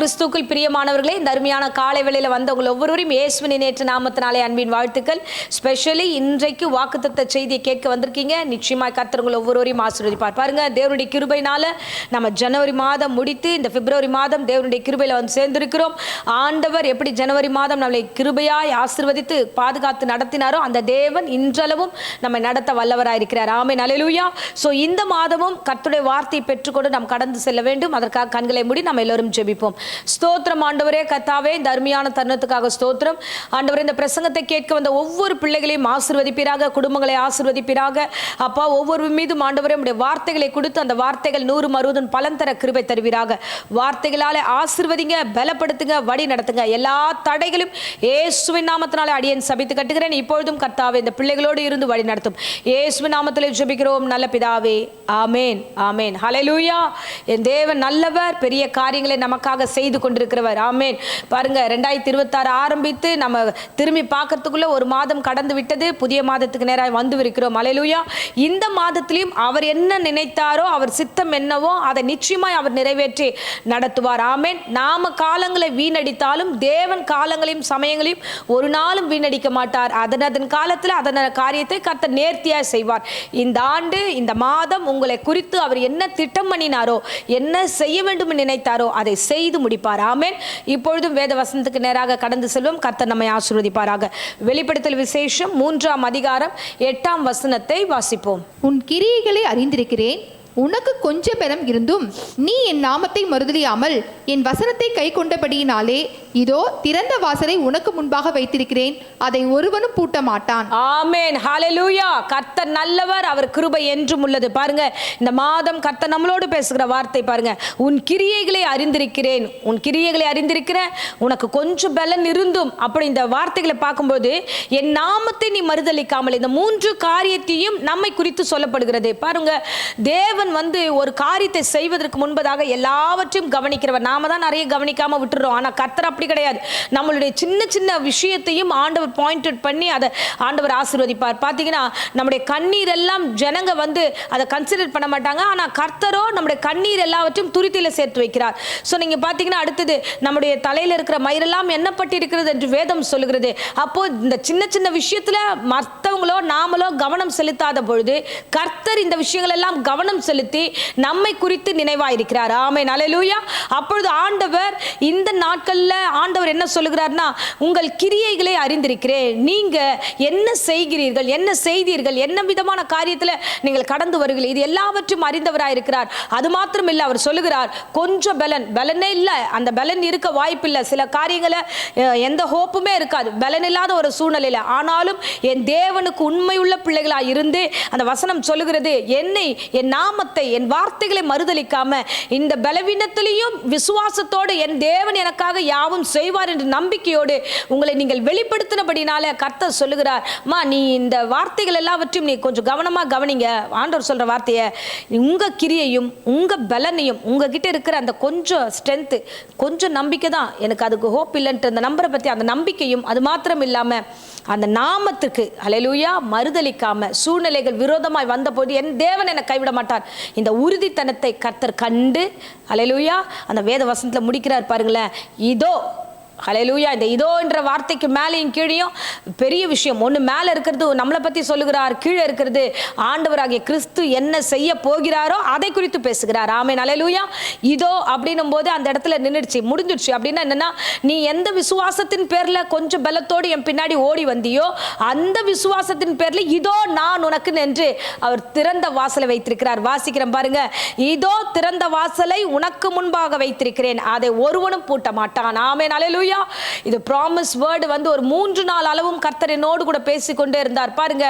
கிறிஸ்துக்குள் பிரியமானவர்களே, இந்த அருமையான காலை வேளையில் வந்தவங்க ஒவ்வொருவரையும் இயேசுவின் நேற்று நாமத்தினாலே அன்பின் வாழ்த்துக்கள். ஸ்பெஷலி இன்றைக்கு வாக்குத்தத்த செய்தியை கேட்க வந்திருக்கீங்க. நிச்சயமாக கர்த்தர் உங்களை ஒவ்வொருவரையும் ஆசீர்வதிப்பார். பாருங்க, தேவனுடைய கிருபையினால நம்ம ஜனவரி மாதம் முடித்து இந்த பிப்ரவரி மாதம் தேவனுடைய கிருபையில் வந்து சேர்ந்திருக்கிறோம். ஆண்டவர் எப்படி ஜனவரி மாதம் நம்மளை கிருபையாய் ஆசீர்வதித்து பாதுகாத்து நடத்தினாரோ அந்த தேவன் இன்றளவும் நம்மை நடத்த வல்லவராக இருக்கிறார். ஆமென், அல்லேலூயா. ஸோ இந்த மாதமும் கர்த்தருடைய வார்த்தையை பெற்றுக்கொண்டு நாம் கடந்து செல்ல வேண்டும். அதற்காக கண்களை மூடி நம்ம எல்லோரும் ஜெபிப்போம். ஸ்தோத்திரம் ஆண்டவரே, கர்த்தாவே, இந்த அருமையான தருணத்துக்காக ஸ்தோத்திரம் ஆண்டவரே. இந்த பிரசங்கத்தை கேட்க வந்த ஒவ்வொரு பிள்ளைகளையும் ஆசீர்வதிப்பீராக, குடும்பங்களை ஆசீர்வதிப்பீராக. அப்பா, ஒவ்வொரு மீதும் ஆண்டவரே உம்முடைய வார்த்தைகளை கொடுத்து அந்த வார்த்தைகள் 100 மறுபதும் பலன் தர கிருபை தருவீராக. வார்த்தைகளாலே ஆசீர்வதிங்க, பலப்படுத்துங்க, வழி நடத்துங்க. எல்லா தடைகளும் இயேசுவின் நாமத்தினாலே அடியேன் சபித்து கட்டுகிறேன். இப்பொழுதும் கர்த்தாவே இந்த பிள்ளைகளோடு இருந்து வழி நடத்தும். இயேசுவின் நாமத்திலே ஜெபிக்கிறோம் நல்ல பிதாவே, ஆமென், ஆமென். ஹல்லேலூயா. என் தேவன் நல்லவர், பெரிய காரியங்களை நமக்காக செய்து கொண்டிருக்கிறவர். ஆமென். பாருங்க, 2026 ஆரம்பித்து நம்ம திரும்பி பார்க்கறதுக்குள்ள ஒரு மாதம் கடந்து விட்டது. புதிய மாதத்துக்கு நேராக வந்து இருக்கிறோம். ஹல்லேலூயா. இந்த மாதத்திலும் அவர் என்ன நினைத்தாரோ, அவர் சித்தம் என்னவோ அதை நிச்சயமாய் அவர் நிறைவேற்றி நடத்துவார். ஆமென். நாம காலங்களை வீணடித்தாலும் தேவன் காலங்களையும் சமயங்களையும் ஒரு நாளும் வீணடிக்க மாட்டார். அதன் காலத்தில் அதன் காரியத்தை கர்த்தர் நேர்த்தியாய் செய்வார். இந்த ஆண்டு, இந்த மாதம் உங்களை குறித்து அவர் என்ன திட்டம் பண்ணினாரோ, என்ன செய்ய வேண்டும் நினைத்தாரோ அதை செய்து முடிப்பார். ஆமென். இப்பொழுதும் வேத வசனத்துக்கு நேராக கடந்து செல்வோம். கர்த்தர் நம்மை ஆசீர்வதிப்பாராக. வெளிப்படுத்தல் விசேஷம் 3ஆம் அதிகாரம் 8ஆம் வசனத்தை வாசிப்போம். உன் கிரியைகளை அறிந்திருக்கிறேன். உனக்கு கொஞ்ச பலம் இருந்தும் நீ என் நாமத்தை மறுதலியாமல் என் வசனத்தை கை கொண்டபடியினாலே இதோ திறந்த வாசலை உனக்கு முன்பாக வைத்திருக்கிறேன், அதை ஒருவனும் பூட்ட மாட்டான். ஆமென், ஹல்லேலூயா. கர்த்தர் நல்லவர், அவர் கிருபை என்றும் உள்ளது. பாருங்க, இந்த மாதம் கர்த்தர் நம்மளோடு பேசுகிற வார்த்தை பாருங்க. உன் கிரியைகளை அறிந்திருக்கிறேன், உன் கிரியைகளை அறிந்திருக்கிறேன், உனக்கு கொஞ்சம் பலன் இருந்தும். அப்படி இந்த வார்த்தைகளை பார்க்கும்போது என் நாமத்தை நீ மறுதலிக்காமல், இந்த 3 காரியத்தையும் நம்மை குறித்து சொல்லப்படுகிறது. பாருங்க, தேவன் வந்து ஒரு காரியத்தை செய்வதற்கு முன்பதாக எல்லாவற்றையும் கவனிக்கிறவர். நாம தான் நிறைய கவனிக்காம விட்டுறோம். ஆனா கர்த்தர் அப்படி கிடையாது. நம்மளுடைய சின்ன சின்ன விஷயத்தையும் ஆண்டவர் பாயிண்ட் அவுட் பண்ணி அதை ஆண்டவர் ஆசீர்வதிப்பார். பாத்தீங்கன்னா, நம்முடைய கண்ணீர் எல்லாம் ஜனங்க வந்து அதை கன்சிடர் பண்ண மாட்டாங்க. ஆனா கர்த்தரோ நம்முடைய கண்ணீர் எல்லாவற்றையும் துருத்தியில சேர்த்து வைக்கிறார். ஸோ நீங்க பாத்தீங்கன்னா, அடுத்தது நம்முடைய தலையில இருக்கிற மயிரெல்லாம் எண்ணப்பட்டு இருக்கிறது என்று வேதம் சொல்லுகிறது. அப்போ இந்த சின்ன சின்ன விஷயத்துல மற்றவங்களோ நாமளோ கவனம் செலுத்தாத பொழுது கர்த்தர் இந்த விஷயங்கள் எல்லாம் கவனம் செலுத்தி நம்மை குறித்து நினைவாயிருக்கிறார். ஆமென், அல்லேலூயா. அப்பொழுது ஆண்டவர் இந்த நாட்கள்ல ஆண்டவர் என்ன சொல்லுகிறார்னா, உங்கள் கிரியைகளை அறிந்திருக்கிறேன், நீங்க என்ன செய்கிறீர்கள், என்ன செய்தீர்கள், என்ன விதமான காரியத்துல நீங்கள் கடந்து வருகிறீர்கள், இது எல்லாவற்றும் அறிந்தவராயிருக்கிறார். அது மாத்திரம் இல்லை, அவர் சொல்லுகிறார் கொஞ்சம் பலனே இல்லை, அந்த பலன் இருக்க வாய்ப்பில்லை. சில காரியங்களை எந்த ஹோப்புமே இருக்காது, பலன் இல்லாத ஒரு சூழ்நிலையில. ஆனாலும் என் தேவனுக்கு உண்மையுள்ள பிள்ளைகளாக இருந்து அந்த வசனம் சொல்லுகிறது, என்னை, என் நாமத்தை, என் வார்த்தைகளை மறுதலிக்காம இந்த பலவீனத்திலையும் விசுவாசத்தோடு என் தேவன் எனக்காக யாவும் செய்வார் என்ற நம்பிக்கையோடு உங்களை நீங்கள் வெளிப்படுத்தினபடினால கர்த்தர் சொல்லுகிறார், மா நீ இந்த வார்த்தைகள் எல்லாவற்றையும் நீ கொஞ்சம் கவனமா கவனிங்க. ஆண்டவர் சொல்ற வார்த்தையை, உங்க கிரியையும் உங்க பலனையும் உங்ககிட்ட இருக்கிற அந்த கொஞ்சம் ஸ்ட்ரென்த், கொஞ்சம் நம்பிக்கை தான், எனக்கு அதுக்கு ஹோப் இல்லைன்ற அந்த நம்பரை பத்தி அந்த நம்பிக்கையும், அது மாத்திரம் இல்லாம அந்த நாமத்துக்கு ஹல்லேலூயா மறுதலிக்காம சூழ்நிலைகள் விரோதமாய் வந்தபோது என் தேவன் என்னை கைவிட மாட்டார், இந்த உறுதித்தனத்தை கர்த்தர் கண்டு ஹல்லேலூயா அந்த வேத வசனத்துல முடிக்கிறார். பாருங்களேன், இதோ ஹல்லேலூயா. இந்த இதோ என்ற வார்த்தைக்கு மேலேயும் கீழையும் பெரிய விஷயம். ஒன்று மேலே இருக்கிறது நம்மளை பற்றி சொல்லுகிறார், கீழே இருக்கிறது ஆண்டவராகிய கிறிஸ்து என்ன செய்ய போகிறாரோ அதை குறித்து பேசுகிறார். ஆமென், ஹல்லேலூயா. இதோ அப்படின்னும் போது அந்த இடத்துல நின்றுச்சு, முடிஞ்சிடுச்சு. அப்படின்னா என்னன்னா, நீ எந்த விசுவாசத்தின் பேர்ல கொஞ்சம் பலத்தோடு என் பின்னாடி ஓடி வந்தியோ அந்த விசுவாசத்தின் பேர்ல இதோ நான் உனக்கு என்று அவர் திறந்த வாசலை வைத்திருக்கிறார். வாசிக்கிறேன் பாருங்க, இதோ திறந்த வாசலை உனக்கு முன்பாக வைத்திருக்கிறேன், அதை ஒருவனும் பூட்ட மாட்டான். ஆமென், ஹல்லேலூயா. இது ப்ராமிஸ் வேர்டு வந்து ஒரு 3 நாள் அளவும் கர்த்தர் என்னோடு கூட பேசிக்கொண்டே இருந்தார். பாருங்க,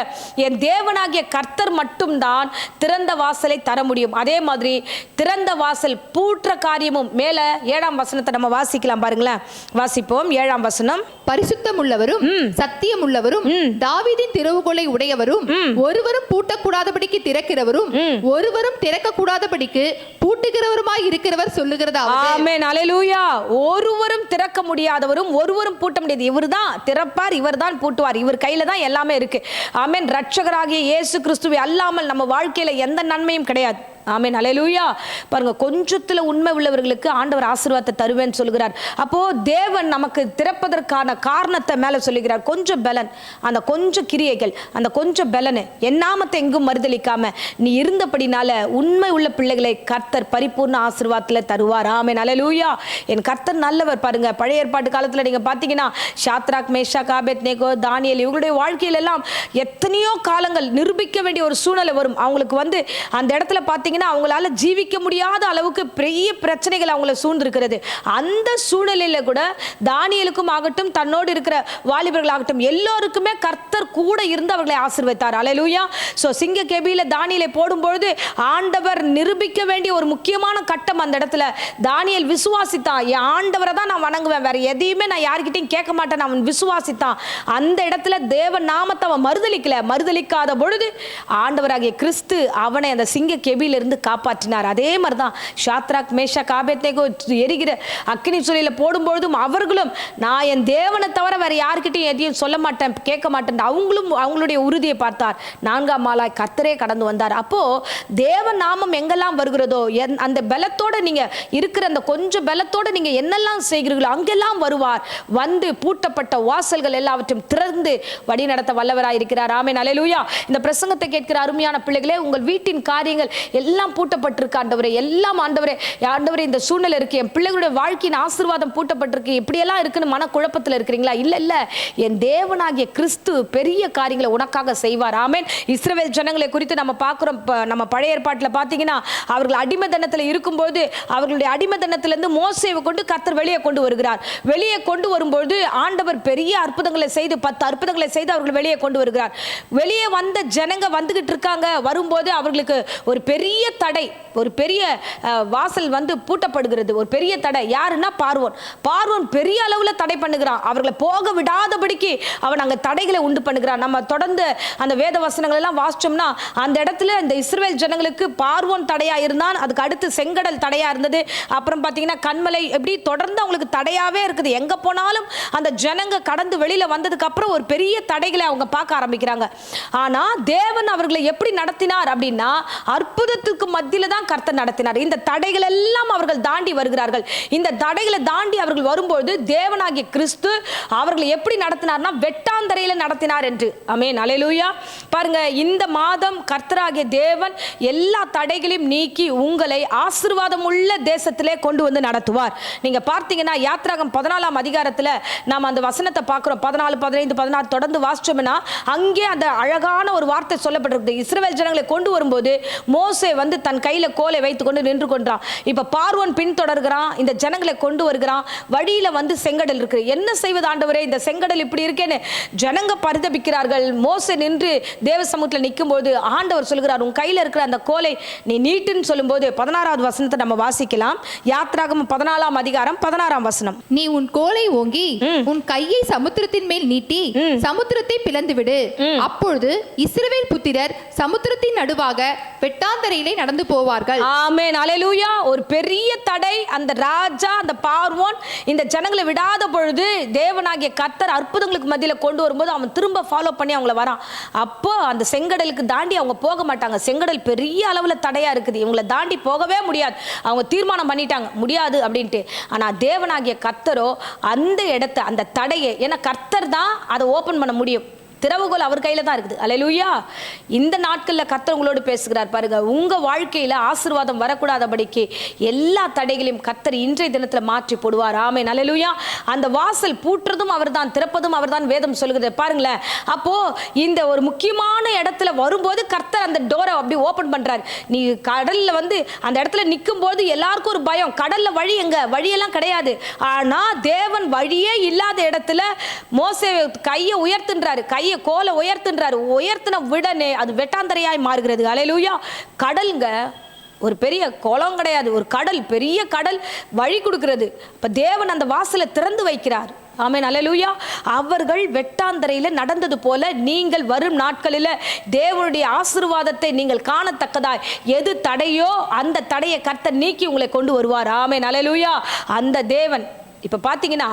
என் தேவனாகிய கர்த்தர் மட்டும்தான் திறந்த வாசலை தர முடியும். அதே மாதிரி திறந்த வாசல் பூற்ற காரியமும். மேல 7ஆம் வசனத்தை நம்ம வாசிக்கலாம் பாருங்களேன். வாசிப்போம். 7ஆம் வசனம். பரிசுத்தம் உள்ளவரும் சத்தியம் உள்ளவரும் தாவீதின் திறவுகோலை உடையவரும் ஒருவரும் பூட்டக்கூடாதபடிக்கு திறக்கிறவரும் ஒருவரும் திறக்க கூடாதபடிக்கு பூட்டுகிறவருமாய் இருக்கிறவர் சொல்லுகிறதாவது. ஆமென், அல்லேலூயா. ஒருவரும் திறக்க முடியாதவரும் ஒருவரும் பூட்ட முடியாது. இவர்தான் திறப்பார், இவர்தான் பூட்டுவார், இவர் கையில தான் எல்லாமே இருக்கு. ஆமென். ரட்சகராகிய இயேசு கிறிஸ்துவை அல்லாமல் நம்ம வாழ்க்கையில எந்த நன்மையும் கிடையாது. ஆமென், அல்லேலூயா. பாருங்க, கொஞ்சத்துல உண்மை உள்ளவர்களுக்கு ஆண்டவர் ஆசீர்வாதத்தை தருவேன்னு சொல்கிறார். அப்போ தேவன் நமக்கு திறப்பதற்கான காரணத்தை மேல சொல்லுகிறார். கொஞ்சம் பலன், அந்த கொஞ்சம் கிரியைகள், அந்த கொஞ்சம் பலனு என் நாமத்தை எங்கும் மறுதலிக்காம நீ இருந்தபடினால உண்மை உள்ள பிள்ளைகளை கர்த்தர் பரிபூர்ண ஆசீர்வாதத்துல தருவார். ஆமென், அல்லேலூயா. என் கர்த்தர் நல்லவர். பாருங்க, பழைய ஏற்பாட்டு காலத்துல நீங்க பாத்தீங்கன்னா ஷாத்ராக், மேஷாக், ஆபேத்நேகோ, தானியேல் இவங்களுடைய வாழ்க்கையில எல்லாம் எத்தனையோ காலங்கள் நிரூபிக்க வேண்டிய ஒரு சூழ்நிலை வரும். அவங்களுக்கு அந்த இடத்துல பார்த்தீங்கன்னா அவங்களால ஜீவிக்க முடியாத அளவுக்கு பெரிய பிரச்சனைகள் அவங்கள சூழ்ந்திருக்கிறது. அந்த சூழ்நிலையில கூட தானியேலுக்கும் ஆகட்டும், தன்னோடு இருக்கிற வாலிபர்கள் ஆகட்டும், எல்லோருக்குமே கர்த்தர் கூட இருந்து அவர்களை ஆசீர்வதித்தார். அல்லேலூயா. சோ சிங்க கெபியில தானியேலை போடும்பொழுது ஆண்டவர் நிரூபிக்க வேண்டிய ஒரு முக்கியமான கட்டம் அந்த இடத்துல தானியேல் விசுவாசித்தான். என் ஆண்டவரை தான் நான் வணங்குவேன், வேற எதையுமே நான் யார்கிட்டையும் கேட்க மாட்டேன். அவன் விசுவாசித்தான். அந்த இடத்துல தேவ நாமத்தை அவன் மறுதலிக்காத பொழுது ஆண்டவராகிய கிறிஸ்து அவனை அந்த சிங்க கெபியிலிருந்து காப்பாற்றினார். அதே மாதிரிதான் ஷாத்ராக், மேஷாக், ஆபேத்நேகோ எரிகிற அக்கினி சூளையில போடும்பொழுதும் அவர்களும் நான் என் தேவனை தவிர வேற யார்கிட்டையும் எதையும் சொல்ல மாட்டேன், கேட்க மாட்டேன், அவங்களும் அவங்களுடைய உறுதியை பார்த்தார். 4ஆம் ஆளாய் கர்த்தரே கடந்து வந்தார். அப்போ தேவ நாமம் எங்கெல்லாம் வருகிறதோ அந்த பலத்தோட நீங்க இருக்கிற அந்த கொஞ்சம் பலத்தோட நீங்க என்னெல்லாம் செய்கிறீர்களோ அங்கெல்லாம் வருவார். வந்து பூட்டப்பட்ட வாசல்கள் எல்லாவற்றையும் திறந்து வழி நடத்த வல்லவராய் இருக்கிறார். ஆமென், அல்லேலூயா. இந்த பிரசங்கத்தை கேட்கிற அருமையான பிள்ளைகளே, உங்கள் வீட்டின் காரியங்கள் எல்லாம் பூட்டப்பட்டிருக்கு ஆண்டவரே, எல்லாம் ஆண்டவரே, ஆண்டவரே இந்த சூழ்நிலை இருக்கு, என் பிள்ளைகளுடைய வாழ்க்கையின் ஆசீர்வாதம் பூட்டப்பட்டிருக்கு, இப்படியெல்லாம் இருக்குன்னு மனக்குழப்பத்தில் இருக்கிறீங்களா? இல்ல, என் தேவனாகிய கிறிஸ்து பெரிய காரியங்களை உனக்காக செய்வார். ஆமென். இஸ்ரவேல் ஜனங்களை குறித்து நம்ம பார்க்கிறோம். நம்ம பழைய ஏற்பாட்டில் பார்த்தீங்கன்னா அவர்கள் அடிமைத்தனத்தில் இருக்கும்போது அவர்களுடைய அடிமைத்தனத்திலிருந்து மோசேவை கொண்டு கர்த்தர் வெளியே கொண்டு வருகிறார். வெளியே கொண்டு வரும்போது ஆண்டவர் பெரிய அற்புதங்களை செய்து 10 அற்புதங்களை செய்து அவர்கள் வெளியே கொண்டு வருகிறார். வெளியே வந்த ஜனங்க வந்துகிட்டு இருக்காங்க. வரும்போது அவர்களுக்கு ஒரு பெரிய தடை, ஒரு பெரிய வாசல் பூட்டப்படுகிறது. ஒரு பெரிய தடை யாருன்னா பார்வோன் பெரிய அளவுல தடை பண்ணுகிறான். அவர்களை போக விடாதபடிக்கு அவன் அங்க தடைகளை உண்டு பண்ணுகிறான். நம்ம தொடர்ந்து அந்த வேத வசனங்கள் எல்லாம் வாசிச்சோம்னா அந்த இடத்துல இந்த இஸ்ரவேல் ஜனங்களுக்கு பார்வோன் தடையா இருந்தான், அதுக்கு அடுத்து செங்கடல் தடையா இருந்தது, அப்புறம் பாத்தீங்கன்னா கண்மலை, எப்படி தொடர்ந்து அவங்களுக்கு தடையாவே இருக்குது. எங்க போனாலும் அந்த ஜனங்க கடந்து வெளியில வந்ததுக்கு அப்புறம் ஒரு பெரிய தடைகளை அவங்க பார்க்க ஆரம்பிக்கிறாங்க. ஆனா தேவன் அவர்களை எப்படி நடத்தினார் அப்படின்னா அற்புதத்துக்கு மத்தியில தான் கர்த்தர் நடத்தினார். இந்த தடைகள் எல்லாம் அவர்கள் தாண்டி வருகிறார்கள். இந்த தடைகளை தாண்டி அவர்கள் வரும்போது தேவனாகிய கிறிஸ்து அவர்களை எப்படி நடத்தினார்னா வெட்டாந்தரையில நடத்தினார் என்று. ஆமென், அல்லேலூயா. பாருங்க, இந்த மாதம் கர்த்தராகிய தேவன் எல்லா தடைகளையும் நீக்கி உங்களை ஆசீர்வாதம் உள்ள தேசத்திலே கொண்டு வந்து நடத்துவார். நீங்க பார்த்தீங்கன்னா யாத்ராகம் 14ஆம் அதிகாரத்துல நாம் அந்த வசனத்தை பார்க்கிறோம். 14, 15, 16 தொடர்ந்து வாசிச்சோம்னா அங்கே அந்த அழகான ஒரு வார்த்தை சொல்லப்பட்டிருக்கு. இஸ்ரவேல் ஜனங்களை கொண்டு வரும்போது மோசே தன் கையில கோலை வைத்துக் கொண்டு நின்று கொண்டான். இப்ப பார்வோன் பின்தொடர்கிறான், இந்த ஜனங்களை கொண்டு வருகிறான். வழியில செங்கடல் இருக்கு. என்ன செய்வது ஆண்டவரே, இந்த செங்கடல் இப்படி இருக்கேன்னு ஜனங்க பரிதபிக்கிறார்கள். மோசே நின்று தேவ சமூகத்தில் நிற்கும் போது ஆண்டவர் சொல்கிறார், உன் கையில இருக்கிற அந்த கோலை நீ நீட்டுன்னு சொல்லும்போது 16வது வசனத்தை நம்ம வாசிக்கலாம். யாத்ராகமம் 14ஆம் அதிகாரம் 16ஆம் வசனம். நீ உன் கோலை ஓங்கி உன் கையை சமுத்திரத்தின் மேல் நீட்டி சமுத்திரத்தை பிளந்து விடு. அப்பொழுது இஸ்ரவேல் புத்திரர் சமுத்திரத்தின் நடுவாக வெட்டாந்தரையிலே நடந்து போவார்கள். ஆமென், அல்லேலூயா. ஒரு பெரிய தடை அந்த ராஜா, அந்த பார்வோன் இந்த ஜனங்களை விடாத பொழுது தேவனாகிய கர்த்தர் அற்புதங்களுக்கு மத்தியில கொண்டு வரும்போது அவன் திரும்ப ஃபாலோ பண்ணி அவங்கள வரான். அப்போ அந்த செங்கடலுக்கு தாண்டி அவங்க போக மாட்டாங்க. செங்கடல் பெரிய அளவுல தடையா இருக்குது, இவங்களை தாண்டி போகவே முடியாது. அவங்க தீர்மானம் பண்ணிட்டாங்க முடியாது அப்படின்ட்டு. ஆனா தேவனாகிய கர்த்தரோ அந்த இடத்தை, அந்த தடையை, ஏன்னா கர்த்தர் தான் அதை ஓபன் பண்ண முடியும். திறவுகோல் அவர் கையில தான் இருக்குது. அல்லேலூயா. இந்த நாட்கள்ல கர்த்தர் உங்களோடு பேசுகிறார். பாருங்க, உங்க வாழ்க்கையில ஆசீர்வாதம் வரக்கூடாதபடிக்கு எல்லா தடைகளையும் கர்த்தர் இன்றைய தினத்துல மாற்றி போடுவார். ஆமென், அல்லேலூயா. அந்த வாசல் பூட்டுறதும் அவர்தான், திறப்பதும் அவர்தான் வேதம் சொல்லுகிறது. பாருங்களேன், அப்போ இந்த ஒரு முக்கியமான இடத்துல வரும்போது கர்த்தர் அந்த டோரை அப்படி ஓபன் பண்றாரு. நீ கடல்ல அந்த இடத்துல நிற்கும் போது எல்லாருக்கும் ஒரு பயம், கடல்ல வழி எங்க, வழியெல்லாம் கிடையாது. ஆனா தேவன் வழியே இல்லாத இடத்துல மோசே கையை உயர்த்துன்றாரு, கோலை உயர்த்துன்றாரு. உயர்த்தின விடனே அது வெட்டாந்தரையாய் மாறுகிறது. அல்லேலூயா. கடல்ங்க ஒரு பெரிய குளம் கிடையாது, ஒரு கடல், பெரிய கடல் வழி கொடுக்கிறது. இப்ப தேவன் அந்த வாசலை திறந்து வைக்கிறார். ஆமென், அல்லேலூயா. அவர்கள் வெட்டாந்தரையில நடந்தது போல நீங்கள் வரும் நாட்களில் தேவனுடைய ஆசீர்வாதத்தை நீங்கள் காணத்தக்கதாய் எது தடையோ அந்த தடையை கர்த்தர் நீக்கி உங்களை கொண்டு வருவார். ஆமென், அல்லேலூயா. அந்த தேவன் இப்போ பார்த்தீங்கன்னா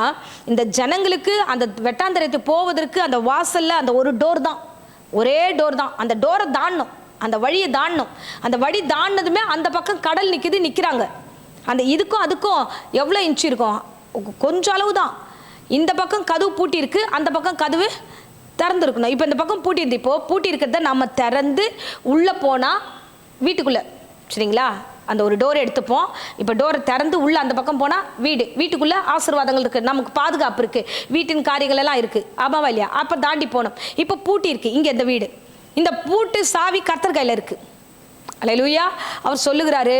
இந்த ஜனங்களுக்கு அந்த வெட்டாந்தரைக்கு போவதற்கு அந்த வாசல்ல அந்த ஒரு டோர் தான், ஒரே டோர் தான். அந்த டோரை தாண்டணும். அந்த வழியை தாண்டணும். அந்த வழி தாண்டினதுமே அந்த பக்கம் கடல் நிற்கிறாங்க. அந்த இதுக்கும் அதுக்கும் எவ்வளோ இன்ச்சு இருக்கும்? கொஞ்சம் அளவு தான். இந்த பக்கம் கதவு பூட்டி இருக்கு, அந்த பக்கம் கதவு திறந்துருக்கணும். இப்போ இந்த பக்கம் பூட்டி இருந்து, இப்போது பூட்டி இருக்கிறத நம்ம திறந்து உள்ளே போனால் வீட்டுக்குள்ளே, சரிங்களா? அந்த ஒரு டோரை எடுத்துப்போம். இப்போ டோரை திறந்து உள்ளே அந்த பக்கம் போனால் வீட்டுக்குள்ளே ஆசீர்வாதங்கள் இருக்குது, நமக்கு பாதுகாப்பு இருக்குது, வீட்டின் காரியங்கள் எல்லாம் இருக்குது. ஆமாவா இல்லையா? அப்போ தாண்டி போகணும். இப்போ பூட்டி இருக்குது இங்கே இந்த வீடு. இந்த பூட்டு சாவி கர்த்தர் கையில் இருக்குது. அல்லேலூயா. அவர் சொல்லுகிறாரு,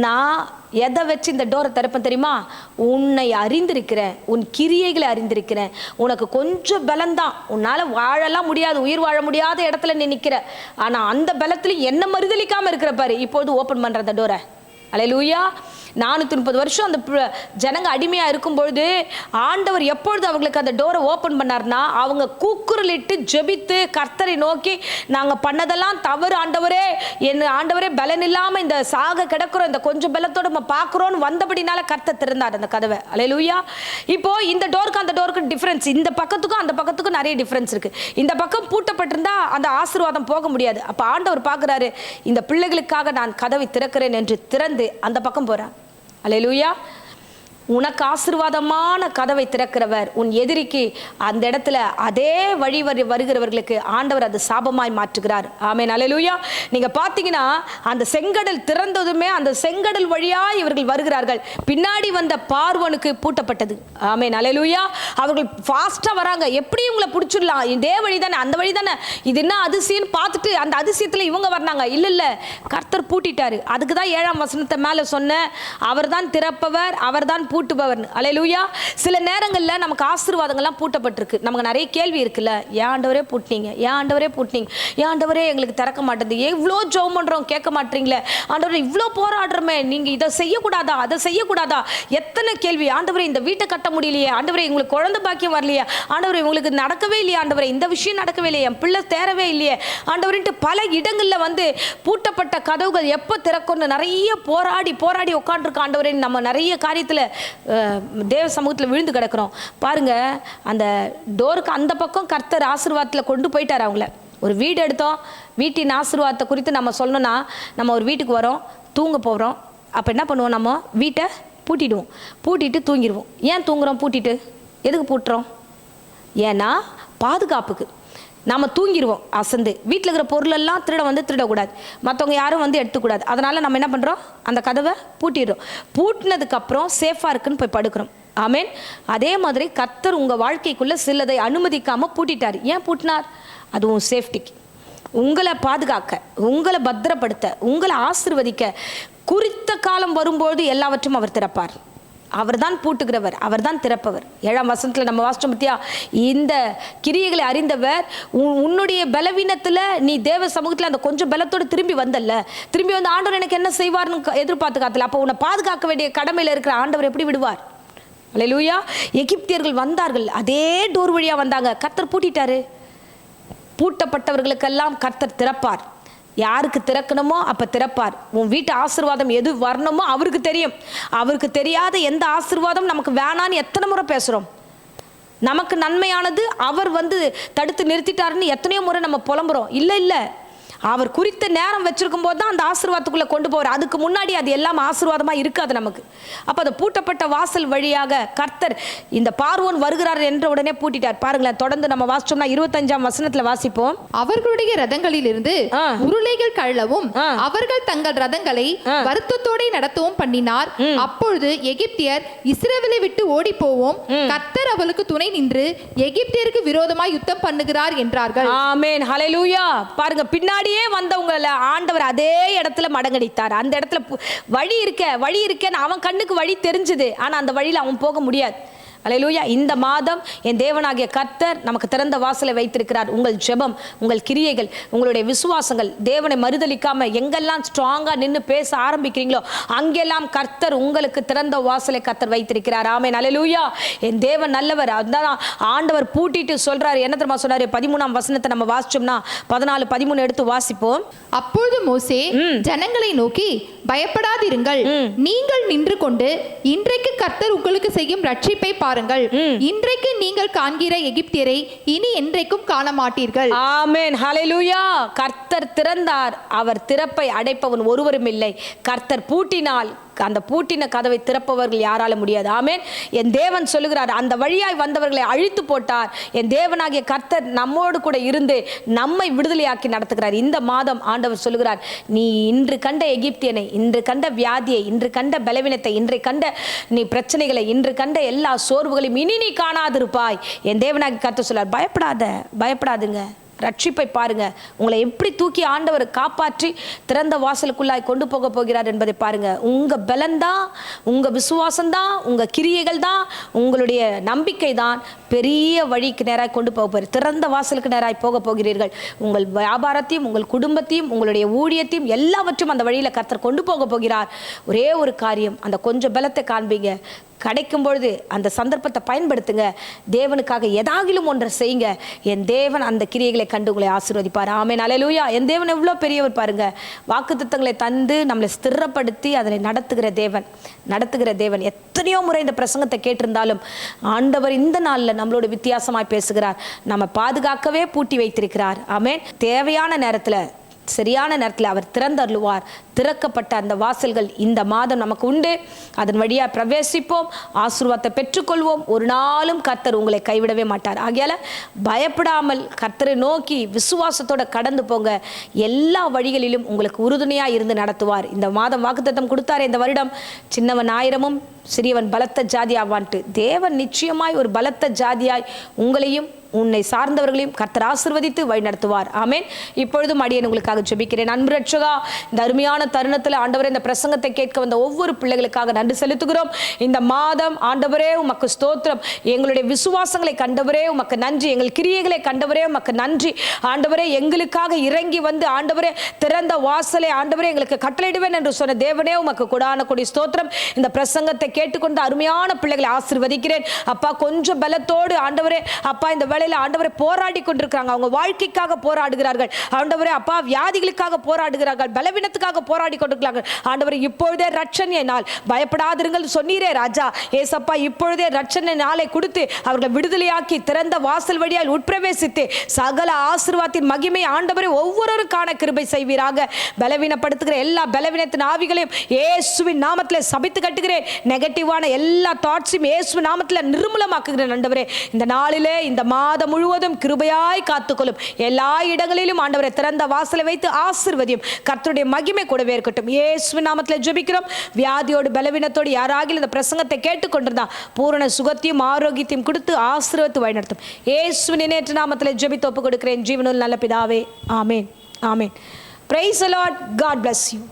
நான் எதை வச்சு இந்த டோரை திறப்பேன் தெரியுமா? உன்னை அறிந்திருக்கிறேன், உன் கிரியைகளை அறிந்திருக்கிறேன். உனக்கு கொஞ்சம் பலம்தான், உன்னால் வாழலாம் முடியாது, உயிர் வாழ முடியாத இடத்துல நீ நிற்கிற. ஆனால் அந்த பலத்தில் என்ன மறுதளிக்காமல் இருக்கிற பாரு. இப்போது ஓப்பன் பண்ணுற அந்த டோரை. அல்லேலூயா. 430 வருஷம் அந்த ஜனங்க அடிமையாக இருக்கும்பொழுது ஆண்டவர் எப்பொழுது அவங்களுக்கு அந்த டோரை ஓப்பன் பண்ணார்னா, அவங்க கூக்குரலிட்டு ஜெபித்து கர்த்தரை நோக்கி, நாங்கள் பண்ணதெல்லாம் தவறு ஆண்டவரே, ஆண்டவரே பலன் இல்லாமல் இந்த சாக கிடக்கிறோம், இந்த கொஞ்சம் பலத்தோடு நம்ம பார்க்குறோன்னு வந்தபடினால கர்த்தர் திறந்தார் அந்த கதவை. அல்லேலூயா. இப்போ இந்த டோருக்கு அந்த டோருக்கு டிஃப்ரென்ஸ், இந்த பக்கத்துக்கும் அந்த பக்கத்துக்கும் நிறைய டிஃப்ரென்ஸ் இருக்குது. இந்த பக்கம் பூட்டப்பட்டிருந்தா அந்த ஆசீர்வாதம் போக முடியாது. அப்போ ஆண்டவர் பார்க்குறாரு, இந்த பிள்ளைகளுக்காக நான் கதவை திறக்கிறேன் என்று திறந்து அந்த பக்கம் போகிறார். அல்லேலூயா. உனக்கு ஆசீர்வாதமான கதவை திறக்கிறவர் உன் எதிரிக்கு அந்த இடத்துல அதே வழி வருகிறவர்களுக்கு ஆண்டவர் அது சாபமாய் மாற்றுகிறார். ஆமென். அல்லேலூயா. நீங்க பார்த்தீங்கன்னா அந்த செங்கடல் திறந்ததுமே அந்த செங்கடல் வழியா இவர்கள் வருகிறார்கள். பின்னாடி வந்த பார்வோனுக்கு பூட்டப்பட்டது. ஆமென். அல்லேலூயா. அவர்கள் ஃபாஸ்டா வராங்க, எப்படி இவங்களை பிடிச்சிடலாம், இதே வழி தானே, அந்த வழி தானே, இது என்ன அதிசயம் பார்த்துட்டு அந்த அதிசயத்துல இவங்க வர்றாங்க. இல்ல கர்த்தர் பூட்டிட்டாரு. அதுக்கு தான் 7ஆம் வசனத்தை மேல சொன்ன, அவர்தான் திறப்பவர், அவர்தான் பூட்டுபவர். அல்லேலூயா. சில நேரங்களில் நமக்கு ஆசீர்வாதங்கள்லாம் பூட்டப்பட்டிருக்கு. நமக்கு நிறைய கேள்வி இருக்குல்ல, ஏன் ஆண்டவரே பூட்டினீங்க, ஏன் ஆண்டவரே பூட்டினீங்க, ஏன் ஆண்டவரே எங்களுக்கு திறக்க மாட்டேங்குது, இவ்வளோ ஜெபம் பண்ணுறோம் கேட்க மாட்டீங்களே ஆண்டவரே, இவ்வளோ போராடுறோமே, நீங்கள் இதை செய்யக்கூடாதா அதை செய்யக்கூடாதா, எத்தனை கேள்வி. ஆண்டவரே இந்த வீட்டை கட்ட முடியலையே, ஆண்டவரே உங்களுக்கு குழந்தை பாக்கியம் வரலையே, ஆண்டவரே உங்களுக்கு நடக்கவே இல்லையே, ஆண்டவரே இந்த விஷயம் நடக்கவே இல்லையே, என் பிள்ளை தேரவே இல்லையே ஆண்டவரின்ட்டு பல இடங்களில் வந்து பூட்டப்பட்ட கதவுகள் எப்போ திறக்கும்னு நிறைய போராடி உட்காந்துருக்க ஆண்டவரே. நம்ம நிறைய காரியத்தில் தேவ சமூகத்தில் விழுந்து கிடக்கிறோம் பாருங்க. அந்த டோருக்கு அந்த பக்கம் கர்த்தர் ஆசீர்வாதத்தில் கொண்டு போயிட்டார் அவங்கள. ஒரு வீடு எடுத்தோம், வீட்டின் ஆசீர்வாதத்தை குறித்து நம்ம சொல்லணும்னா, நம்ம ஒரு வீட்டுக்கு வரோம், தூங்க போகிறோம். அப்போ என்ன பண்ணுவோம், நம்ம வீட்டை பூட்டிட்டு தூங்கிடுவோம். ஏன் தூங்குறோம் பூட்டிட்டு? எதுக்கு பூட்டுறோம்? ஏன்னா பாதுகாப்புக்கு. நம்ம தூங்கிடுவோம் அசந்து. வீட்டில் இருக்கிற பொருளெல்லாம் திருடக்கூடாது, மற்றவங்க யாரும் வந்து எடுத்துக்கூடாது. அதனால் நம்ம என்ன பண்ணுறோம், அந்த கதவை பூட்டிடுறோம். பூட்டினதுக்கப்புறம் சேஃபாக இருக்குன்னு போய் படுக்கிறோம். ஆமேன். அதே மாதிரி கர்த்தர் உங்கள் வாழ்க்கைக்குள்ளே சிலதை அனுமதிக்காமல் பூட்டிட்டார். ஏன் பூட்டினார்? அதுவும் சேஃப்டிக்கு, உங்களை பாதுகாக்க, உங்களை பத்திரப்படுத்த, உங்களை ஆசீர்வதிக்க. குறித்த காலம் வரும்போது எல்லாவற்றும் அவர் திறப்பார். அவர் தான் பூட்டுகிறவர், அவர் தான் திறப்பவர். 7ஆம் வசனத்தில் நம்ம வாசிச்சோம் பத்தியா, இந்த கிரியைகளை அறிந்தவர் உன்னுடைய பலவீனத்தில் நீ தேவ சமூகத்தில் அந்த கொஞ்சம் பலத்தோடு திரும்பி வந்து ஆண்டவர் எனக்கு என்ன செய்வார்னு எதிர்பார்த்து காத்தல. அப்போ உன்னை பாதுகாக்க வேண்டிய கடமையில் இருக்கிற ஆண்டவர் எப்படி விடுவார்? அல்லேலூயா. எகிப்தியர்கள் வந்தார்கள், அதே டோர் வழியாக வந்தாங்க, கர்த்தர் பூட்டிட்டாரு. பூட்டப்பட்டவர்களுக்கெல்லாம் கர்த்தர் திறப்பார். யாருக்கு திறக்கணுமோ அப்போ திறப்பார். உன் வீட்டு ஆசீர்வாதம் எது வரணுமோ அவருக்கு தெரியும். அவருக்கு தெரியாத எந்த ஆசீர்வாதம் நமக்கு வேணான்னு எத்தனை முறை பேசுகிறோம். நமக்கு நன்மையானது அவர் வந்து தடுத்து நிறுத்திட்டாருன்னு எத்தனையோ முறை நம்ம புலம்புறோம். இல்லை, அவர் குறித்த நேரம் வச்சிருக்கும் போது தான் அந்த ஆசீர்வாதத்துக்குள்ளே கொண்டு போவார். அதுக்கு முன்னாடி அது எல்லாம் ஆசீர்வாதமாக இருக்காது நமக்கு. அப்போ அந்த பூட்டப்பட்ட வாசல் வழியாக கர்த்தர் இந்த பார்வோன் வருகிறார் என்ற உடனே பூட்டிட்டார். பாருங்களேன், தொடர்ந்து நம்ம வாசிச்சோம்னா 25ஆம் வசனத்தில் வாசிப்போம். அவர்களுடைய ரதங்களில் இருந்து உருளைகள் கழலவும் அவர்கள் தங்கள் ரதங்களை வருத்தத்தோட நடத்தவும் பண்ணினார். அப்பொழுது எகிப்தியர் இஸ்ரவேலை விட்டு ஓடி போவோம், கர்த்தர் அவளுக்கு துணை நின்று எகிப்தியருக்கு விரோதமாய் யுத்தம் பண்ணுகிறார் என்றார்கள். ஆமென். ஹல்லேலூயா. பாருங்க, பின்னாடி வந்தவங்களை ஆண்டவர் அதே இடத்துல மடங்கடித்தார். அந்த இடத்துல வழி இருக்கேன்னு அவன் கண்ணுக்கு வழி தெரிஞ்சது, ஆனா அந்த வழியில் அவன் போக முடியாது. அல்லேலூயா. இந்த மாதம் என் தேவனாகிய கர்த்தர் நமக்கு திறந்த வாசலை வைத்திருக்கிறார். உங்கள் ஜெபம், உங்கள் கிரியைகள், உங்களுடைய விசுவாசங்கள் தேவனை மறுதலிக்காம எங்கெல்லாம் ஸ்ட்ராங்கா நின்று பேச ஆரம்பிக்கிறீங்களோ அங்கெல்லாம் கர்த்தர் உங்களுக்கு திறந்த வாசலை கர்த்தர் வைத்திருக்கிறார். ஆமென். அல்லேலூயா. என் தேவன் நல்லவர். அதான் ஆண்டவர் பூட்டிட்டு சொல்றாரு. என்ன தெரியுமா சொன்னாரு? 13ஆம் வசனத்தை நம்ம வாசிச்சோம்னா 14, 13 எடுத்து வாசிப்போம். அப்பொழுது மோசே ஜனங்களை நோக்கி, பயப்படாதிருங்கள், நீங்கள் நின்று கொண்டு இன்றைக்கு கர்த்தர் உங்களுக்கு செய்யும் ரட்சிப்பை பாருங்கள். இன்றைக்கு நீங்கள் காண்கிற எகிப்தியரை இனி என்றைக்கும் காண மாட்டீர்கள். ஆமென். ஹல்லேலூயா. கர்த்தர் திறந்தார், அவர் திறப்பை அடைப்பவன் ஒருவரும் இல்லை. கர்த்தர் பூட்டினால் அந்த பூட்டின கதவை திறப்பவர்கள் யாரால முடியாது. ஆமென். என் தேவன் சொல்லுகிறார், அந்த வழியாய் வந்தவர்களை அழித்து போட்டார். என் தேவனாகிய கர்த்தர் நம்மோடு கூட இருந்து நம்மை விடுதலையாக்கி நடத்துகிறார். இந்த மாதம் ஆண்டவர் சொல்லுகிறார், நீ இன்று கண்ட எகிப்தியனை, இன்று கண்ட வியாதியை, இன்று கண்ட பலவீனத்தை, இன்று கண்ட நீ பிரச்சனைகளை, இன்று கண்ட எல்லா சோர்வுகளையும் இனி நீ காணாதிருப்பாய். என் தேவனாகிய கர்த்தர் சொல்றார், பயப்படாதுங்க, ரட்சிப்பை பாருங்க. உங்களை எப்படி தூக்கி ஆண்டவர் காப்பாற்றி திறந்த வாசலுக்குள்ளாய் கொண்டு போக போகிறார் என்பதை பாருங்க. உங்க பலன்தான், உங்க விசுவாசம்தான், உங்க கிரியைகள் தான், உங்களுடைய நம்பிக்கை தான் பெரிய வழிக்கு நேராக கொண்டு போக போகிறீர்கள். திறந்த வாசலுக்கு நேராக போக போகிறீர்கள். உங்கள் வியாபாரத்தையும், உங்கள் குடும்பத்தையும், உங்களுடைய ஊழியத்தையும் எல்லாவற்றையும் அந்த வழியில் கர்த்தர் கொண்டு போக போகிறார். ஒரே ஒரு காரியம், அந்த கொஞ்சம் பலத்தை காண்பீங்க. கிடைக்கும் பொழுது அந்த சந்தர்ப்பத்தை பயன்படுத்துங்க. தேவனுக்காக ஏதாகிலும் ஒன்றை செய்யுங்க. என் தேவன் அந்த கிரியைகளை கண்டு உங்களை ஆசீர்வதிப்பார். ஆமென். அல்லேலூயா. என் தேவன் எவ்வளோ பெரியவர் பாருங்க. வாக்குத்தத்தங்களை தந்து நம்மளை ஸ்திரப்படுத்தி அதனை நடத்துகிற தேவன். எத்தனையோ முறை இந்த பிரசங்கத்தை கேட்டிருந்தாலும் ஆண்டவர் இந்த நாளில் நம்மளோட வித்தியாசமாய் பேசுகிறார். நம்ம பாதுகாக்கவே பூட்டி வைத்திருக்கிறார். ஆமென். தேவையான நேரத்தில், சரியான நேரத்தில் அவர் திறந்தருளுவார். திறக்கப்பட்ட அந்த வாசல்கள் இந்த மாதம் நமக்கு உண்டு. அதன் வழியாக பிரவேசிப்போம், ஆசீர்வாதத்தை பெற்றுக்கொள்வோம். ஒரு நாளும் கர்த்தர் உங்களை கைவிடவே மாட்டார். ஆகையால பயப்படாமல் கர்த்தரை நோக்கி விசுவாசத்தோட கடந்து போங்க. எல்லா வழிகளிலும் உங்களுக்கு உறுதுணையாக இருந்து நடத்துவார். இந்த மாதம் வாக்குத்தத்தம் கொடுத்தாரே, இந்த வருடம் சின்னவன் 1000 சிறியவன் பலத்த ஜாதி ஆவான்ட்டு. தேவன் நிச்சயமாய் ஒரு பலத்த ஜாதியாய் உங்களையும் உன்னை சார்ந்தவர்களையும் கர்த்தர் ஆசீர்வதித்து வழி நடத்துவார். ஆமென். இப்பொழுதும் அடியேன் உங்களுக்காக ஜெபிக்கிறேன். அன்பு ரட்சகா, இந்த அருமையான தருணத்தில் ஆண்டவரே, இந்த பிரசங்கத்தை கேட்க வந்த ஒவ்வொரு பிள்ளைகளுக்காக நன்றி செலுத்துகிறோம். இந்த மாதம் ஆண்டவரே உமக்கு ஸ்தோத்திரம். எங்களுடைய விசுவாசங்களை கண்டவரே உமக்கு நன்றி. எங்கள் கிரியைகளை கண்டவரே உமக்கு நன்றி. ஆண்டவரே, எங்களுக்காக இறங்கி வந்து ஆண்டவரே திறந்த வாசலை ஆண்டவரே எங்களுக்கு கட்டளையிடுவேன் என்று சொன்ன தேவனே உமக்கு கொடான கொடி ஸ்தோத்திரம். இந்த பிரசங்கத்தை கேட்டுக்கொண்டு அருமையான பிள்ளைகளை ஆசீர்வதிக்கிறேன். அப்பா, கொஞ்சம் பலத்தோடு ஆண்டவரே அப்பா இந்த ஆண்டவரை போராடி கொண்டிருக்கிறாங்க. அவங்க வாழ்க்கைக்காக போராடுகிறார்கள் ஆண்டவரே. அப்பா, வியாதிகளுக்காக போராடுகிறார்கள், பலவீனத்துக்காக போராடி கொண்டிருக்கிறார்கள் ஆண்டவரே. இப்பொழுதே ரட்சணிய நாள், பயப்படாதிருங்கள் சொன்னீரே ராஜா. ஏசப்பா, இப்பொழுதே ரட்சணை நாளை கொடுத்து அவர்களை விடுதலையாக்கி திறந்த வாசல் வழியால் உட்பிரவேசித்து சகல ஆசீர்வாதத்தின் மகிமை ஆண்டவரை ஒவ்வொருவருக்கான கிருபை செய்வீராக. பலவீனப்படுத்துகிற எல்லா பலவீனத்தின் ஆவிகளையும் இயேசுவின் நாமத்தில் சபித்து கட்டுகிறேன். நெகட்டிவான எல்லா தாட்ஸையும் இயேசுவின் நாமத்தில் நிர்மூலமாக்குகிறேன் ஆண்டவரே. இந்த நாளிலே, இந்த மாதம் முழுவதும் கிருபையாய் காத்துக்கொள்ளும். எல்லா இடங்களிலும் ஆண்டவரை திறந்த வாசலை வைத்து ஆசீர்வதியும். கர்த்தருடைய மகிமை கூடவே இருக்கட்டும். இயேசுவின் நாமத்தில் ஜெபிக்கிறோம். வியாதியோடு பலவீனத்தோடு யாராகிலும் இந்த பிரசங்கத்தை கேட்டுக்கொண்டிருந்தா பூரண சுகத்தையும் ஆரோக்கியத்தையும் கொடுத்து ஆசீர்வதித்து வழிநடத்தும். இயேசுவின் இணையற்ற நாமத்தில் ஜெபித்து ஒப்புக் கொடுக்கிறேன் ஜீவனுள்ள நல்ல பிதாவே. ஆமென். ஆமென். Praise the Lord. God bless you.